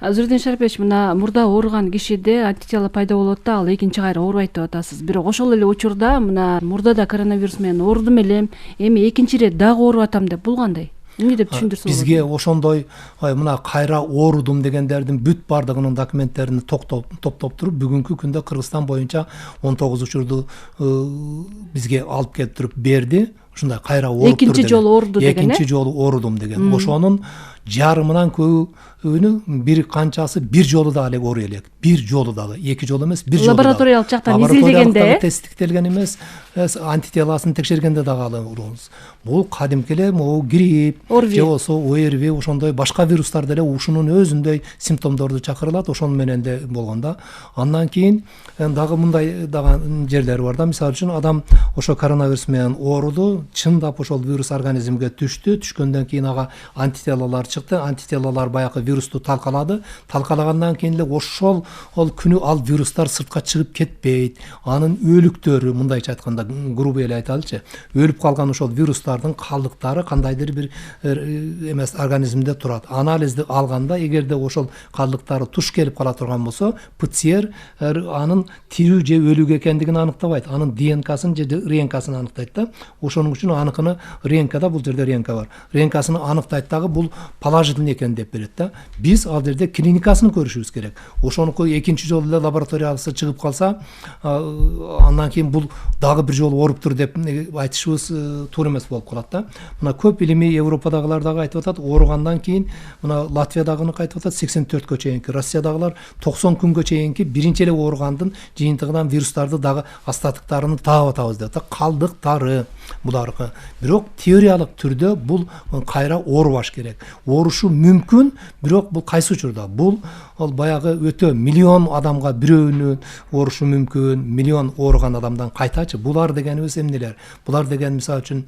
Зурдин Шарипович, мына мурда ооруган кишиде антитела пайда болот да, ал экинчи кайра оорубайт деп атасыз. Бирок ошол эле учурда мына мурда да коронавирус менен оорудум элем, эми экинчи ирет дагы ооруп атам деп, бул кандай? Эмне деп түшүндүрсөңүз? Бизге ошондой мына кайра оорудум дегендердин бүт бардыгынын документтерин топтоп туруп бүгүнкү күндө Кыргызстан боюнча 19 учурду бизге алып келип туруп берди. Ушундай кайра ооруп турду. Экинчи жолу ооруду деген. Экинчи жолу оорудум деген. Ошонун жарымынан көбүнү бир канчасы бир жолу да эле ооруп элек. Бир жолу дагы, эки жолу эмес, бир жолу. Лабораториялык жактан изилдегенде тесттиктелген эмес, антителасын текшергенде дагы алабыз. Бул кадимки эле могу грипп, же болсо ОРВИ, ошондой башка вирустар деле ушунун өзүндөй симптомдорду чакырылат, ошону менен де болгондо. Андан кийин дагы мындай дагы жерлер бар да. Мисалы үчүн адам ошо коронавирус менен ооруду, чындап ошол вирус организмге түшкөндөн кийин ага антителалар чыкты. Антителалар баягы вирусту талкалады. Талкалагандан кийин эле ошол күнү ал вирустар сыртка чыгып кетпейт. Анын өлүктөрү, мындайча айтканда, грубо эле айталычы, өлүп калган ошол вирустардын калдыктары кандайдыр бир эмес организмде турат. Анализди алганда, эгерде ошол калдыктары туш келип кала турган болсо, ПЦР анын тирүү же өлүк экендигин аныктабайт. Анын ДНК-сын же РНК-сын аныктайт да. Ошонун үчүн аныкыны РНК-да, бул жерде РНК бар. РНК-сын аныктайт дагы бул положительный экен деп берет да. Биз ал жерде клиникасын көрүшүбүз керек. Ошонуку экинчи жолу эле лабораториясы чыгып калса, андан кийин бул дагы бир жолу ооруптур деп айтышыбыз туура эмес болуп калат да. Мына көп илимий Европадагылар дагы айтып атат, ооругандан кийин мына Латвиядагыны айтып атат 84кө чейинки, Россиядагылар 90 күнгө чейинки биринчи эле ооругандын жыйынтыгынан вирустарды дагы астатыктарын таап атабыз деп атат. Калдыктары буларкы. Бирок теориялык түрдө бул кайра оорубаш керек. Оорушу мүмкүн, бирок бул кайсы учурда? Бул ал баягы өтө миллион адамга бирөөнүн оорушу мүмкүн, миллион ооруган адамдан кайтачы. Булар дегенибиз эмнелер? Булар деген мисалы үчүн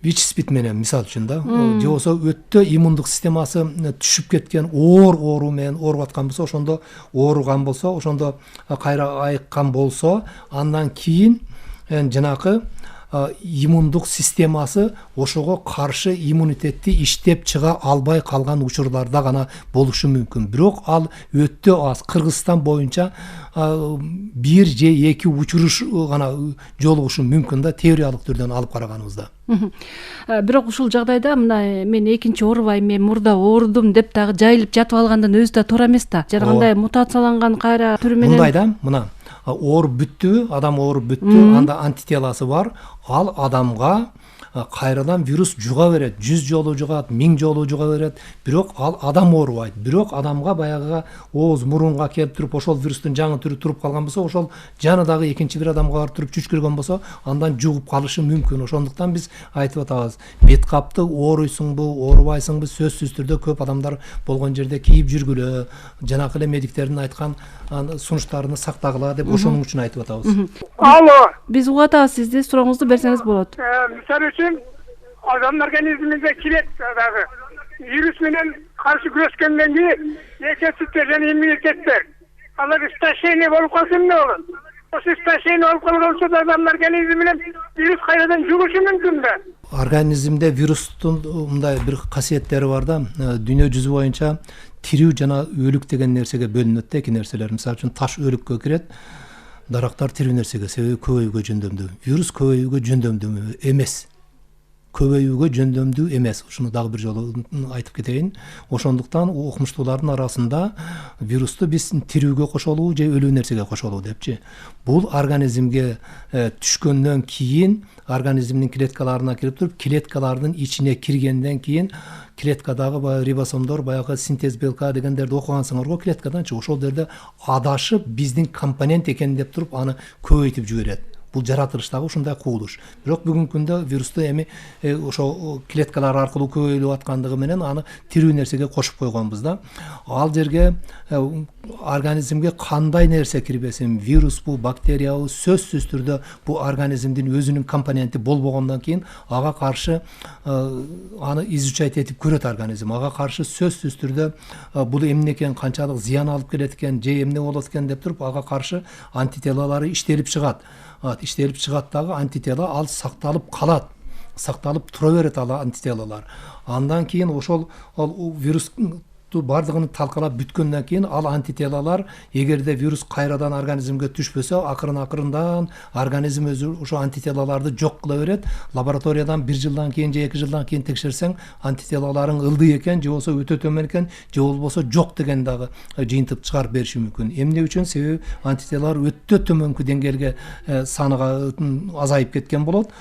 ВИЧ-СПИД менен мисалы үчүн да, же болсо өтө иммундук системасы түшүп кеткен оору менен ооруп аткан болсо, ошондо ооруган болсо, ошондо кайра айыккан болсо, андан кийин жанакы иммундук системасы ошого каршы иммунитетти иштеп чыга албай калган учурларда гана болушу мүмкүн. Бирок ал өтө аз. Кыргызстан боюнча бир же эки учуруш гана жолугушу мүмкүн да, теориялык түрдөн алып караганыбызда. Бирок ушул жагдайда мына мен экинчи оорубайм, мен мурда оорудум деп дагы жайылып жатып алгандан өзү да туура эмес да. Жаргандай мутацияланган кайра түрү менен. Мындай да, мына ооруп бүттү, адам ооруп бүттү, анда антителасы бар. Ал адамга кайрадан вирус жуга берет, 100 жолу жугат, 1000 жолу жуга берет. Бирок ал адам оорубайт. Бирок адамга баягы ооз мурунга келип туруп ошол вирустун жаңы түрү туруп калган болсо, ошол жаныдагы экинчи бир адамга барып туруп жүчкүргөн болсо, андан жугуп калышы мүмкүн. Ошондуктан биз айтып атабыз, бет капты ооруйсуңбу, оорубайсыңбы, сөзсүз түрдө көп адамдар болгон жерде кийип жүргүлө, жанакы эле медиктердин айткан сунуштарыны сактагыла деп ошонун үчүн айтып атабыз. Алло. Биз угуп атабыз, сизди сурооңузду берсеңиз болот. Мисалы үчүн адам организмине кирет дагы. Вирус менен каршы күрөшкөндөн кийин мектептер жана иммунитеттер алар истощение болуп калса эмне болот? Ошо истощение болуп калган учурда адам организми менен вирус кайрадан жугушу мүмкүн да. Организмде вирустун мындай бир касиеттери бар да, дүйнө жүзү боюнча тирүү жана өлүк деген нерсеге бөлүнөт да, эки нерселер. Мисалы үчүн таш өлүккө кирет, дарактар тирүү нерсеге, себеби көбөйүүгө жөндөмдүү. Вирус көбөйүүгө жөндөмдүү эмес. Көбөйүүгө жөндөмдүү эмес. Ушуну дагы бир жолу айтып кетейин. Ошондуктан окумуштуулардын арасында вирусту биз тирүүгө кошолуу же өлүү нерсеге кошолуу депчи. Бул организмге түшкөндөн кийин организмдин клеткаларына кирип туруп, клеткалардын ичине киргенден кийин клеткадагы баягы рибосомдор, баягы синтез белка дегендерди окугансыңарго, клеткаданчы ошол жерде адашып биздин компонент экен деп туруп аны көбөйтүп жиберет. Бул жаратылыштагы ушундай кубулуш. Бирок бүгүнкү күндө вирусту эми ошо клеткалар аркылуу көбөйлүп аткандыгы менен аны тирүү нерсеге кошуп койгонбуз да. Ал жерге организмге кандай нерсе кирбесин, вирусбу, бактериябы, сөзсүз түрдө бул организмдин өзүнүн компоненти болбогондон кийин ага каршы аны изучать этип көрөт организм. Ага каршы сөзсүз түрдө бул эмне экен, канчалык зыян алып келет экен, же эмне болот экен деп туруп ага каршы антителалары иштелип чыгат. Иштелип чыгат дагы антитела ал сакталып калат. Сакталып тура берет ал антителалар. Андан кийин ошол вирус бардыгын талкалап бүткөндөн кийин ал антителалар эгерде вирус кайрадан организмге түшпөсө, акырындан организм өзү ошо антителаларды жок кыла берет. Лабораториядан 1 жылдан кийин же 2 жылдан кийин текшерсең, антителаларың ылдый экен, же болбосо өтө төмөн экен, же болбосо жок деген дагы жыйынтык чыгарып бериши мүмкүн. Эмне үчүн? Себеби антителалар өтө төмөнкү деңгээлге саныга азайып кеткен болот.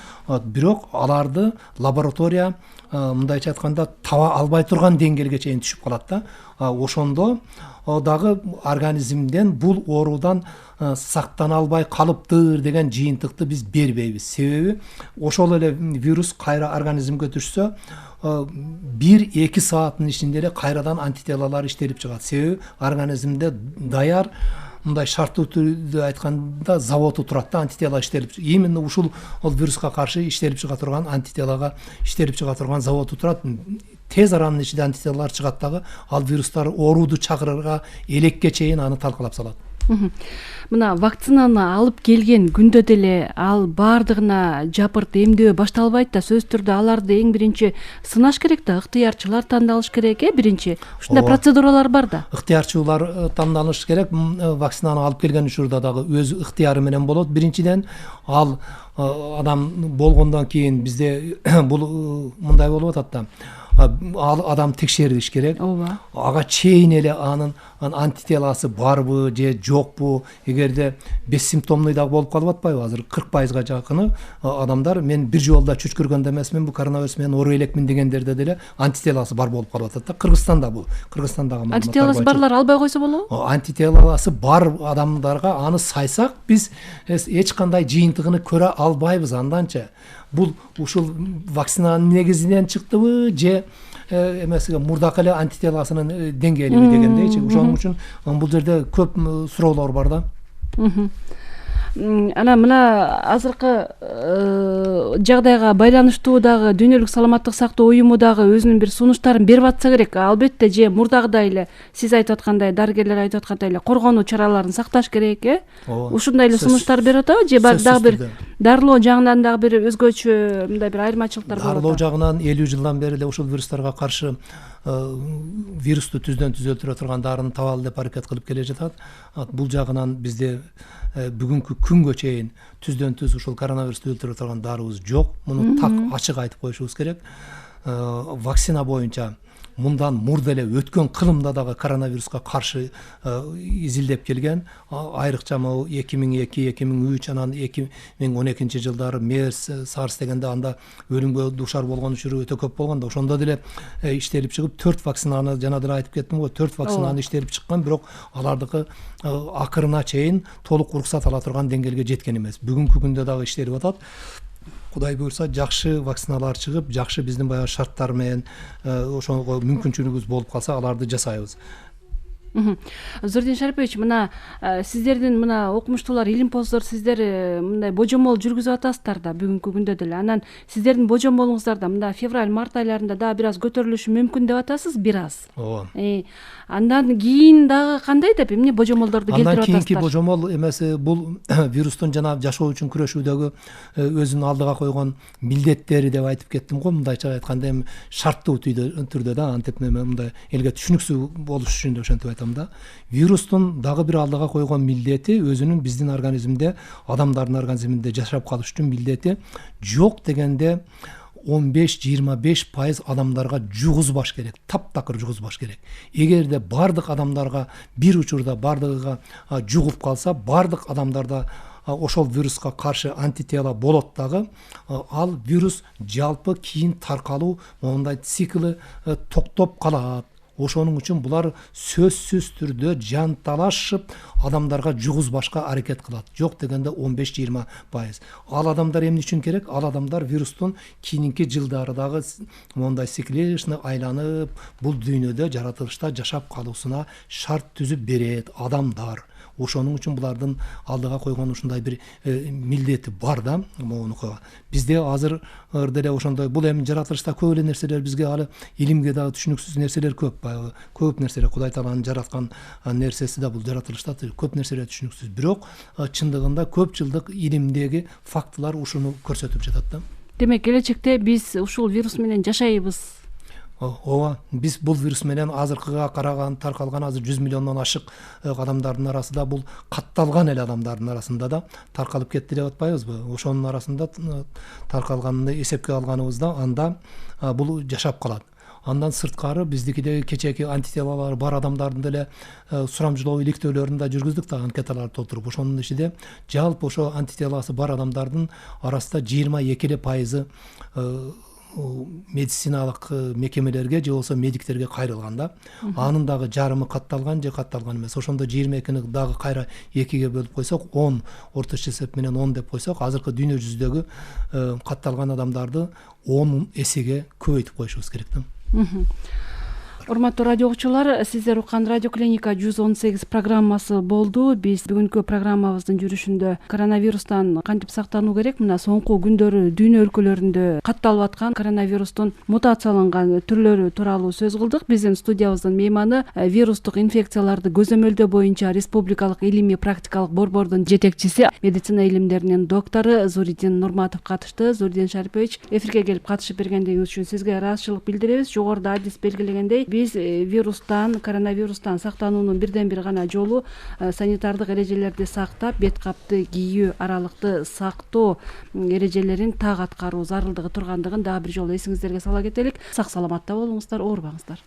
Бирок аларды лаборатория мындайча айтканда таба албай турган деңгээлге чейин түшүп калат да. Ошондо дагы организмден бул оорудан сактана албай калыптыр деген жыйынтыкты биз бербейбиз. Себеби ошол эле вирус кайра организмге түшсө, 1-2 сааттын ичинде эле кайрадан антителалар иштелип чыгат. Себеби организмде даяр мындай шарттуу түрдө айтканда заводу турат да, антитела иштелип. Именно ушул вируска каршы иштелип чыга турган, антителага иштелип чыга турган заводу турат. Тез аранын ичинде антителалар чыгат дагы, ал вирустар ооруду чакырырга элекке чейин аны талкалап салат. Мына вакцинаны алып келген күндө деле ал бардыгына жапырт эмдөө башталбайт да, сөзсүз түрдө аларды эң биринчи сынаш керек да, ыктыярчылар тандалыш керек, биринчи. Ушундай процедуралар бар да. Ыктыярчылар тандалыш керек. Вакцинаны алып келген учурда дагы өз ыктыяры менен болот. Биринчиден ал адам болгондон кийин бизде бул мындай болуп атат да. Ал адам текшерилиш керек. Ага чейин эле анын антителасы барбы же жокпу, эгерде бессимптомный дагы болуп калып атпайбы? Азыр 40%га жакыны адамдар мен бир жолда чүчкүргөндө эмесмин, бу коронавирус менен ооруп элекмин дегендерде деле антителасы бар болуп калып атат да. Кыргызстанда бул. Кыргызстандагы антителасы барлар албай койсо болобу? Антителасы бар адамдарга аны сайсак биз эч кандай жыйынтыгын көрө албайбыз анданча. Бул ушул вакцинанын негизинен чыктыбы же эмесиге мурдакы эле антителасынын деңгээлиби дегендейчи. Ошоның үчүн бул жерде көп суроолор бар да. Ана мына азыркы жагдайга байланыштуу дагы Дүйнөлүк саламаттык сактоо уюму дагы өзүнүн бир сунуштарын берип атса керек. Албетте же мурдагыдай эле сиз айтып аткандай, дарыгерлер айтып аткандай эле коргонуу чараларын сакташ керек, Ушундай эле сунуштар берип атабы же дагы бир дарылоо жагынан дагы бир өзгөчө мындай бир айырмачылыктар болот? Дарылоо жагынан 50 жылдан бери эле ушул вирустарга каршы вирусту түздөн түз өлтүрө турган дарыны табалы деп аракет кылып келе жатат. Бул жагынан бизде бүгүнкү күнгө чейин түздөн түз ушул коронавирусту өлтүрө турган дарыбыз жок. Муну так ачык айтып коюшубуз керек. Вакцина боюнча мындан мурда эле өткөн кылымда дагы коронавируска каршы изилдеп келген. Айрыкча 2002-2003 анан 2012 жылдары MERS, SARS дегенде анда өлүмгө дуушар болгон учуру өтө көп болгон да, ошондо деле иштелип чыгып 4 вакцинаны жана деле айтып кеттим го, 4 вакцинаны иштелип чыккан, бирок алардыкы акырына чейин толук уруксат ала турган деңгээлге жеткен эмес. Бүгүнкү күндө дагы иштелип атат. Кудай буйрса жакшы вакциналар чыгып, жакшы биздин баягы шарттар менен ошого мүмкүнчүлүгүбүз болуп калса аларды жасайбыз. Зурдин Шарипович, мына сиздердин мына окумуштуулар, илимпоздор, сиздер мындай божомол жүргүзүп атасыздар да бүгүнкү күндө деле. Анан сиздердин божомолуңуздарда мында февраль-март айларында дагы бир аз көтөрүлүшү мүмкүн деп атасыз, бир аз. Ооба. Андан кийин дагы кандай деп эмне божомолдорду келтирип атасыздар? Андан кийинки божомол эмеси бул вирустун жана жашоо үчүн күрөшүүдөгү өзүнүн алдыга койгон милдеттери деп айтып кеттим го. Мындайча айтканда эми шарттуу түрдө да, антип мындай элге түшүнүксүз болуш үчүн деп ошентип айтам да. Вирустун дагы бир алдыга койгон милдети өзүнүн биздин организмде, адамдардын организминде жашап калыш үчүн милдети жок дегенде 15-25% адамдарга жугузбаш керек, таптакыр жугузбаш керек. Эгерде бардык адамдарга бир учурда бардыгыга жугуп калса, бардык адамдарда ошол вируска каршы антитела болот дагы, ал вирус жалпы кийин таркалуу мондай циклы токтоп калат. Ошонун үчүн булар сөзсүз түрдө жанталашып адамдарга жугузбашка аракет кылат. Жок дегенде 15-20%. Ал адамдар эмне үчүн керек? Ал адамдар вирустун кийинки жылдары дагы мондай циклично айланып, бул дүйнөдө жаратылышта жашап калуусуна шарт түзүп берет адамдар. Ошонун үчүн булардын алдыга койгон ушундай бир милдети бар да. Бизде азыр деле ошондой, бул эми жаратылышта көп эле нерселер бизге алы илимге дагы түшүнүксүз нерселер көп. Көп нерселер Кудай Тааланын жараткан нерсеси да бул жаратылышта көп нерселер түшүнүксүз. Бирок чындыгында көп жылдык илимдеги фактылар ушуну көрсөтүп жатат да. Демек, келечекте биз ушул вирус менен жашайбыз. Ооба, биз бул вирус менен азыркыга караган таркалган азыр 100 миллиондон ашык адамдардын арасында, бул катталган эле адамдардын арасында да таркалып кетти деп атпайбызбы? Ошонун арасында таркалганын эсепке алганыбызда анда бул жашап калат. Андан сырткары биздикидеги кечээки антителалары бар адамдардын деле сурамжылоо иликтөөлөрүн да жүргүздүк да, анкеталарды толтуруп. Ошонун ичинде жалпы ошо антителасы бар адамдардын арасында 22% медициналык мекемелерге же болбосо медиктерге кайрылган да. Анын дагы жарымы катталган же катталган эмес. Ошондо 22-ни дагы кайра 2ге бөлүп койсок, 10 орточо эсеп менен 10 деп койсок, азыркы дүйнө жүзүндөгү катталган адамдарды 10 эсеге көбөйтүп коюшубуз керек да. Урматтуу радио окуучулар, сиздер уккан Радио Клиника 118 программасы болду. Биз бүгүнкү программабыздын жүрүшүндө коронавирустан кантип сактануу керек, мына соңку күндөрү дүйнө өлкөлөрүндө катталып аткан коронавирустун мутацияланган түрлөрү тууралуу сөз кылдык. Биздин студиябыздын мейманы вирустук инфекцияларды көзөмөлдөө боюнча Республикалык илимий практикалык борбордун жетекчиси, медицина илимдеринин доктору Зуридин Нурматов катышты. Зуридин Шарипович, эфирге келип катышып бергендигиңиз үчүн сизге ыраазычылык билдиребиз. Жогоруда адис белгилегендей, биз коронавирустан сактануунун бирден бир гана жолу санитардык эрежелерди сактап, бет капты кийүү, аралыкты сактоо эрежелерин так аткаруу зарылдыгы тургандыгын дагы бир жолу эсиңиздерге сала кетелик. Сак саламатта болуңуздар, оорубаңыздар.